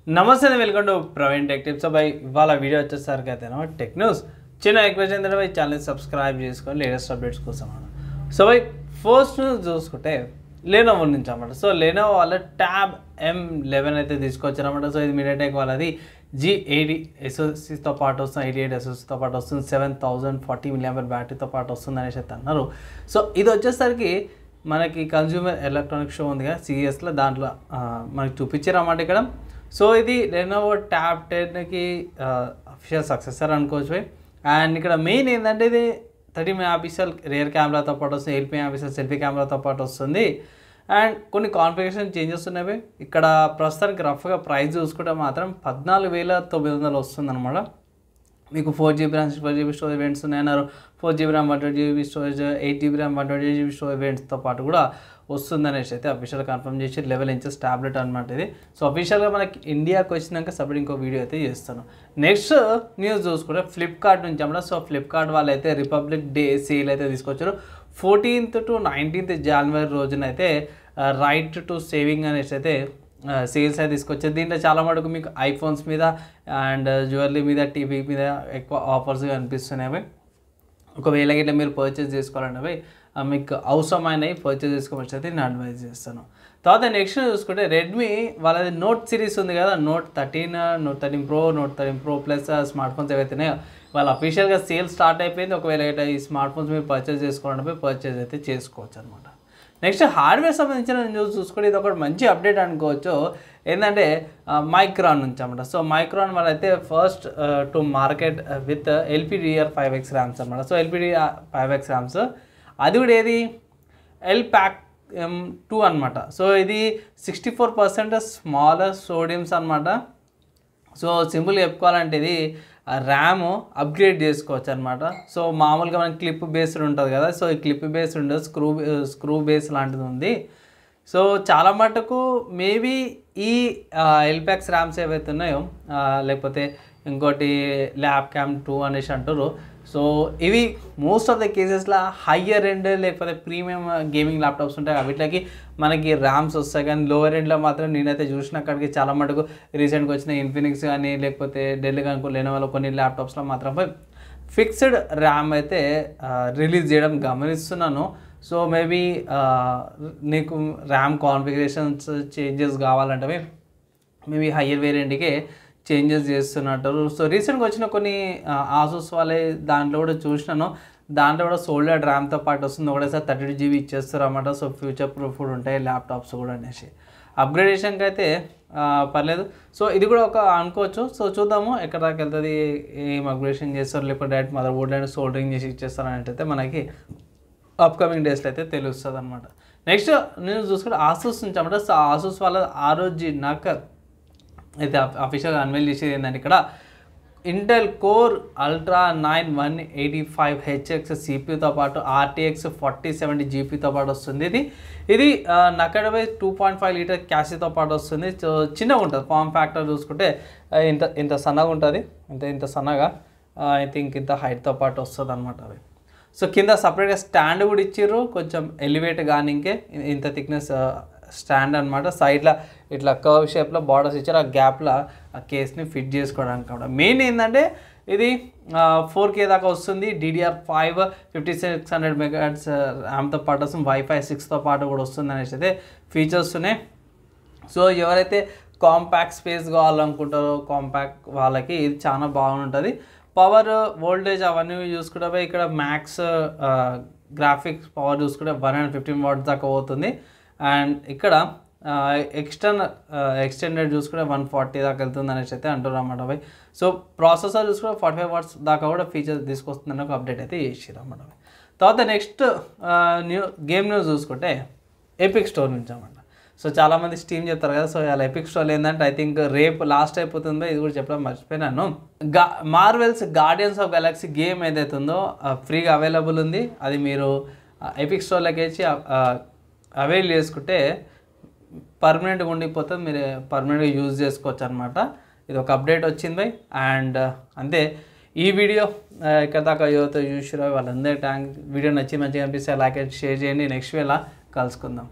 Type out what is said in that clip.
నమస్తే welcome to Praveen tech tips by ఇవాళ video వచ్చేసరికి అయితే టెక్ న్యూస్ చిన్న రిక్వెస్ట్ ఏంటంటే బై ఛానల్ సబ్స్క్రైబ్ చేసుకొని లేటెస్ట్ అప్డేట్స్ కోసం సో బై ఫస్ట్ న్యూస్ చూసుకుంటే లెనోవో నుంచి అన్నమాట. సో లెనోవో వాళ్ళ ట్యాబ్ M11 అయితే తీసుకొచ్చారన్నమాట. సో ఇది మీడియాటెక్ వాళ్ళది G80 SoCతో పాటు వస్తుంది, 88 SoCతో పాటు వస్తుంది, 7040 mAh బ్యాటరీతో పాటు వస్తుంది అనేసి అయితే అన్నారు. సో ఇది వచ్చేసరికి మనకి కన్జ్యూమర్ ఎలక్ట్రానిక్ షో ఉంది కదా CESలో, దాంట్లో మనకి చూపించారన్నమాట ఇక్కడ. సో ఇది లెనోవో ట్యాబ్ 10కి అఫిషియల్ సక్సెసర్ అనుకోవచ్చు. అండ్ ఇక్కడ మెయిన్ ఏంటంటే ఇది 30 MP రియర్ కెమెరాతో పాటు వస్తుంది, 8 MP సెల్ఫీ కెమెరాతో పాటు వస్తుంది. అండ్ కొన్ని కాన్ఫిగరేషన్ చేంజెస్ ఉన్నవి. ఇక్కడ ప్రస్తుతానికి రఫ్గా ప్రైస్ చూసుకుంటే మాత్రం 14,900 వస్తుంది అనమాట. మీకు 4GB RAM 64GB storage events ఉన్నాయన్నారు. 4GB RAM 128GB storage, 8GB RAM 128GB storage ఈవెంట్స్తో పాటు కూడా వస్తుంది అనేసి అయితే అఫీషియల్ కన్ఫర్మ్ చేసి 11 inches ట్యాబ్లెట్ అనమాట ఇది. సో అఫీషియల్గా మనకి ఇండియాకి వచ్చినాక సపరేట్ ఇంకో వీడియో అయితే చేస్తాను. నెక్స్ట్ న్యూస్ చూసుకుంటే ఫ్లిప్కార్ట్ నుంచి అన్నమాట. సో ఫ్లిప్కార్ట్ వాళ్ళు అయితే రిపబ్లిక్ డే సేల్ అయితే తీసుకొచ్చారు. 14th to 19th January రోజున అయితే రైట్ టు సేవింగ్ అనేసి అయితే సేల్స్ అయితే తీసుకొచ్చారు. దీంట్లో చాలా మటుకు మీకు ఐఫోన్స్ మీద అండ్ జ్యువెలరీ మీద, టీవీ మీద ఎక్కువ ఆఫర్స్ కనిపిస్తున్నాయి. ఒకవేళ గిట్లా మీరు పర్చేస్ చేసుకోవాలంటే మీకు అవసరమైనవి పర్చేస్ చేసుకోవచ్చు అయితే నేను అడ్వైజ్ చేస్తాను. తర్వాత నెక్స్ట్ చూసుకుంటే రెడ్మీ వాళ్ళది నోట్ సిరీస్ ఉంది కదా, note 13, note 13 Pro, note 13 Pro plus smart phones ఏవైతున్నాయో వాళ్ళు అఫీషియల్గా సేల్ స్టార్ట్ అయిపోయింది. ఒకవేళ ఈ స్మార్ట్ ఫోన్స్ మీరు పర్చేస్ చేసుకోవాలంటే పర్చేస్ అయితే చేసుకోవచ్చు అనమాట. నెక్స్ట్ హార్డ్వేర్ సంబంధించిన న్యూస్ చూసుకుంటే ఇది ఒకటి మంచి అప్డేట్ అనుకోవచ్చు. ఏంటంటే మైక్రాన్ నుంచి అన్నమాట. సో మైక్రాన్ వాళ్ళైతే first to market with LPDDR5X rams అనమాట. సో LPDDR5X ర్యామ్స్ అది కూడా ఏది LPAC M2 అనమాట. సో ఇది 64% స్మాలర్ సోడియమ్స్ అనమాట. సో సింపుల్గా చెప్పుకోవాలంటే ఇది ర్యామ్ అప్గ్రేడ్ చేసుకోవచ్చు అనమాట. సో మామూలుగా మనకి క్లిప్ బేస్డ్ ఉంటుంది కదా, సో ఈ క్లిప్ బేస్డ్ ఉండదు, స్క్రూ బేస్ లాంటిది ఉంది. సో చాలా మటుకు మేబీ ఈ LPAC ర్యామ్స్ ఏవైతే ఉన్నాయో లేకపోతే ఇంకోటి LabCam 2 అనేసి అంటారు. సో ఇవి మోస్ట్ ఆఫ్ ద కేసెస్లో హయ్యర్ ఎండ్ లేకపోతే ప్రీమియం గేమింగ్ ల్యాప్టాప్స్ ఉంటాయి, వీటికి మనకి ర్యామ్స్ వస్తాయి. కానీ లోవర్ ఎండ్లో మాత్రం నేనైతే చూసిన అక్కడికి చాలా మటుకు రీసెంట్గా వచ్చిన ఇన్ఫినిక్స్ కానీ లేకపోతే డెల్ కానీ లెనోవో కొన్ని ల్యాప్టాప్స్లో మాత్రం ఫిక్స్డ్ ర్యామ్ అయితే రిలీజ్ చేయడం గమనిస్తున్నాను. సో మేబీ నీకు ర్యామ్ కాన్ఫిగరేషన్స్ చేంజెస్ కావాలంటే మేబీ హయ్యర్ వేరియంట్కే చేంజెస్ చేస్తున్నట్టు. సో రీసెంట్గా వచ్చిన కొన్ని ఆసూస్ వాళ్ళే దాంట్లో కూడా చూసినాను, దాంట్లో కూడా సోల్డర్డ్ ర్యామ్తో పాటు వస్తుంది. ఒకటేసారి 32GB ఇచ్చేస్తారు అన్నమాట. సో ఫ్యూచర్ ప్రూఫ్ కూడా ఉంటాయి ల్యాప్టాప్స్ కూడా అనేసి. అప్గ్రేడేషన్కి అయితే పర్లేదు. సో ఇది కూడా ఒక అనుకోవచ్చు. సో చూద్దాము ఎక్కడ దాకా వెళ్తుంది, ఏం అప్గ్రేడేషన్ చేస్తారు లేకపోతే direct mother board and soldering చేసి ఇచ్చేస్తారు అనేటైతే మనకి అప్కమింగ్ డేస్లో అయితే తెలుస్తుంది అనమాట. నెక్స్ట్ నేను చూసుకుంటే ఆసూస్ నుంచి అన్నమాట. సో ఆసూస్ వాళ్ళ ROG నకర్ అయితే అఫీషియల్గా అన్వైల్ చేసేది ఏంటంటే ఇక్కడ ఇంటెల్ కోర్ అల్ట్రా 9 185HX CPUతో పాటు RTX 4070 GPUతో పాటు వస్తుంది. ఇది నకడపై 2.5 లీటర్ క్యాసీతో పాటు వస్తుంది. సో చిన్నగా ఉంటుంది, ఫామ్ ఫ్యాక్టర్ చూసుకుంటే ఇంత సన్నగా ఉంటుంది, ఇంత సన్నగా ఐ థింక్ ఇంత హైట్తో పాటు వస్తుంది అనమాట అవి. సో కింద సపరేట్గా స్టాండ్ కూడా ఇచ్చారు, కొంచెం ఎలివేట్ కానీ ఇంత థిక్నెస్ స్టాండ్ అనమాట. సైడ్లో ఇట్లా కర్వ్ షేప్లో బార్డర్స్ ఇచ్చారు, ఆ గ్యాప్లో ఆ కేస్ని ఫిట్ చేసుకోవడానికి కూడా. మెయిన్ ఏంటంటే ఇది 4K దాకా వస్తుంది, DDR5 5600 MHz ర్యామ్తో పాటు వస్తుంది, Wi-Fi 6తో పాటు కూడా వస్తుంది అనేసి అయితే ఫీచర్స్ ఉన్నాయి. సో ఎవరైతే కాంపాక్ట్ స్పేస్ కావాలనుకుంటారో కాంపాక్ట్ వాళ్ళకి ఇది చాలా బాగుంటుంది. పవర్ వోల్టేజ్ అవన్నీ చూసుకుంటే ఇక్కడ మ్యాక్స్ గ్రాఫిక్స్ పవర్ చూసుకుంటే 115 watts దాకా పోతుంది. అండ్ ఇక్కడ ఎక్స్టెండెడ్ చూసుకుంటే 140 దాకా వెళ్తుంది అనేసి అయితే అంటారు అన్నమాట. సో ప్రాసెసర్ చూసుకుంటే 45 watts దాకా కూడా ఫీచర్ తీసుకొస్తుందని ఒక అప్డేట్ అయితే చేసారు అన్నమాట. తర్వాత నెక్స్ట్ గేమ్ న్యూస్ చూసుకుంటే ఎపిక్ స్టోర్ నుంచి అన్నమాట. సో చాలామంది స్టీమ్ చెప్తారు కదా, సో అలా ఎపిక్ స్టోర్ ఏంటంటే ఐ థింక్ రేపు లాస్ట్ అయిపోతుందో, ఇది కూడా చెప్పడం మర్చిపోయినాను. Marvel's Guardians of Galaxy game ఏదైతే ఉందో ఫ్రీగా అవైలబుల్ ఉంది. అది మీరు ఎపిక్ స్టోర్లోకి వచ్చి అవైల్ చేసుకుంటే పర్మనెంట్గా ఉండిపోతుంది, మీరు పర్మనెంట్గా యూజ్ చేసుకోవచ్చు అనమాట. ఇది ఒక అప్డేట్ వచ్చింది. అండ్ అంతే, ఈ వీడియో ఇక్కడ దాకా యువత చూసిరో వాళ్ళందరికీ వీడియో నచ్చి మంచిగా అనిపిస్తే లైక్ అండ్ షేర్ చేయండి. నెక్స్ట్ వేళ కలుసుకుందాం.